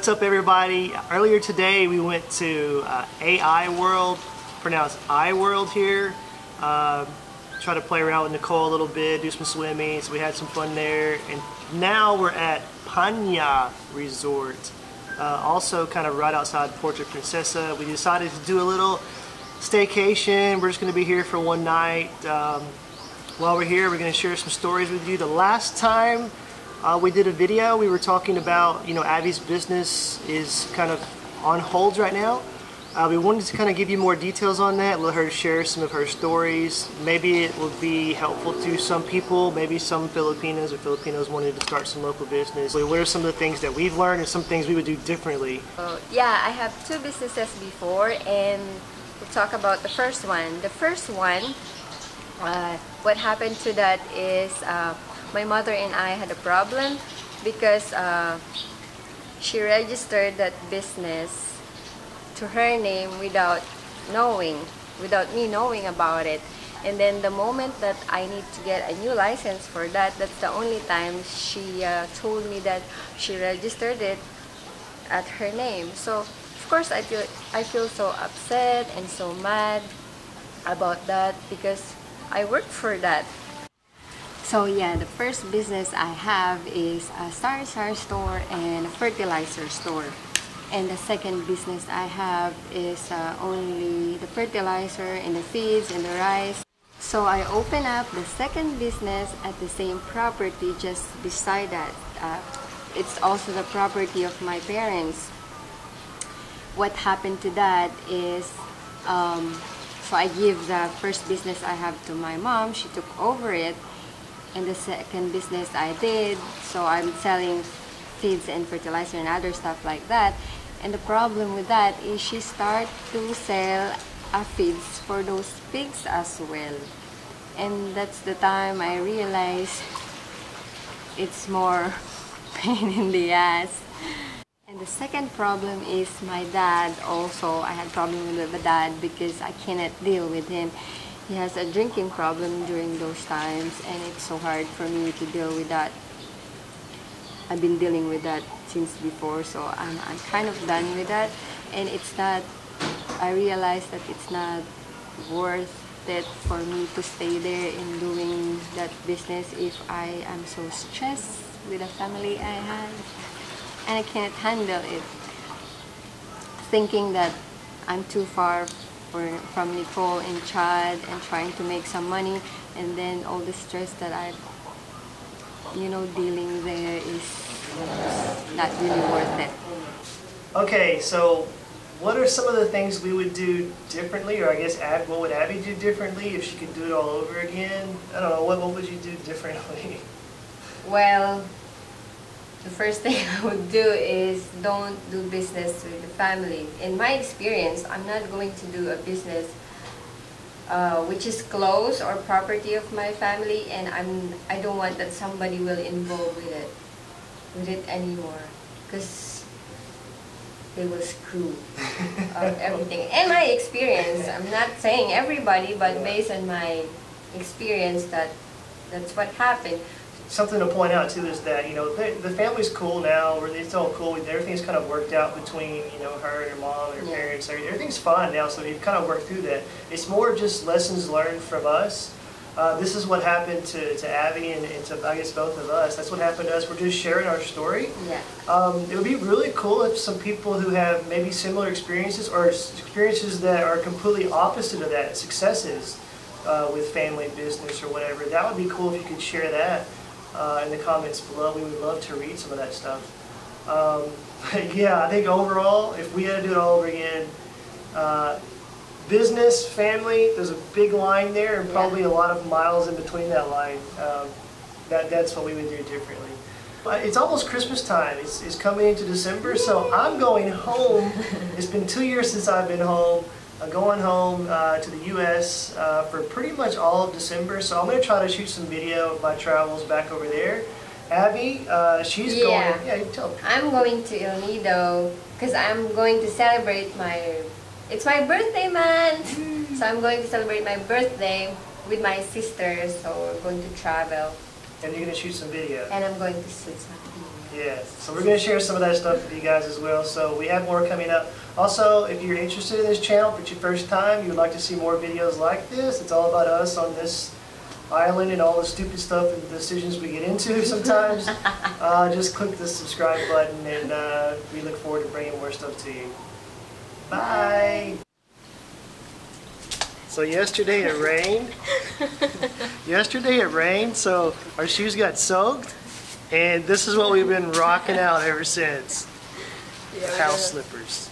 What's up, everybody? Earlier today we went to AI World, pronounced I World here. Try to play around with Nicole a little bit, do some swimming, so we had some fun there. And now we're at Panya Resort, also kind of right outside Puerto Princesa. We decided to do a little staycation. We're just going to be here for one night. While we're here, we're going to share some stories with you. The last time we did a video, we were talking about, Abby's business is kind of on hold right now. We wanted to kind of give you more details on that, let her share some of her stories. Maybe it will be helpful to some people, maybe some Filipinos or Filipinos wanting to start some local business. What are some of the things that we've learned and some things we would do differently? Yeah, I have two businesses before, and we'll talk about the first one. The first one, what happened to that is my mother and I had a problem because she registered that business to her name without me knowing about it. And then the moment that I need to get a new license for that, that's the only time she told me that she registered it at her name. So of course I feel so upset and so mad about that because I worked for that. So yeah, the first business I have is a Star store and a fertilizer store. And the second business I have is only the fertilizer and the feeds and the rice. So I open up the second business at the same property just beside that. It's also the property of my parents. What happened to that is, so I give the first business I have to my mom. She took over it. And the second business I did, so I'm selling feeds and fertilizer and other stuff like that. And the problem with that is she started to sell feeds for those pigs as well. And that's the time I realized it's more pain in the ass. And the second problem is my dad also. I had problem with my dad because I cannot deal with him. He has a drinking problem during those times, and it's so hard for me to deal with that. I've been dealing with that since before, so I'm kind of done with that. And it's not, I realized that it's not worth it for me to stay there in doing that business if I am so stressed with the family I have. And I can't handle it. Thinking that I'm too far from Nicole and Chad and trying to make some money, and then all the stress that I've dealing there is not really worth it. Okay, so what are some of the things we would do differently, or I guess what would Abby do differently if she could do it all over again? I don't know, what would you do differently? Well, the first thing I would do is don't do business with the family. In my experience, I'm not going to do a business which is close or property of my family, and I don't want that somebody will involve with it anymore, because they will screw up everything. In my experience, I'm not saying everybody, but based on my experience, that's what happened. Something to point out too is that the family's cool now. It's all cool. Everything's kind of worked out between her and her mom and her parents. Everything's fine now, so we've kind of worked through that. It's more just lessons learned from us. This is what happened to Abby and to, I guess, both of us. That's what happened to us. We're just sharing our story. Yeah. It would be really cool if some people who have maybe similar experiences or experiences that are completely opposite of that, successes with family business or whatever. That would be cool if you could share that in the comments below. We would love to read some of that stuff. Yeah, I think overall, if we had to do it all over again, business, family, there's a big line there and probably a lot of miles in between that line. That's what we would do differently. It's almost Christmas time. It's coming into December, so I'm going home. It's been 2 years since I've been home. I'm going home to the U.S. For pretty much all of December, so I'm going to try to shoot some video of my travels back over there. Abby, she's going. Yeah, you tell me. I'm going to El Nido because I'm going to celebrate it's my birthday month. So I'm going to celebrate my birthday with my sister, so we're going to travel. And you're going to shoot some video. And I'm going to shoot some video. Yeah, so we're going to share some of that stuff with you guys as well. So we have more coming up. Also, if you're interested in this channel, if it's your first time, you would like to see more videos like this, it's all about us on this island and all the stupid stuff and decisions we get into sometimes. Just click the subscribe button, and we look forward to bringing more stuff to you. Bye! So yesterday it rained. So our shoes got soaked. And this is what we've been rocking out ever since. Yeah, House slippers.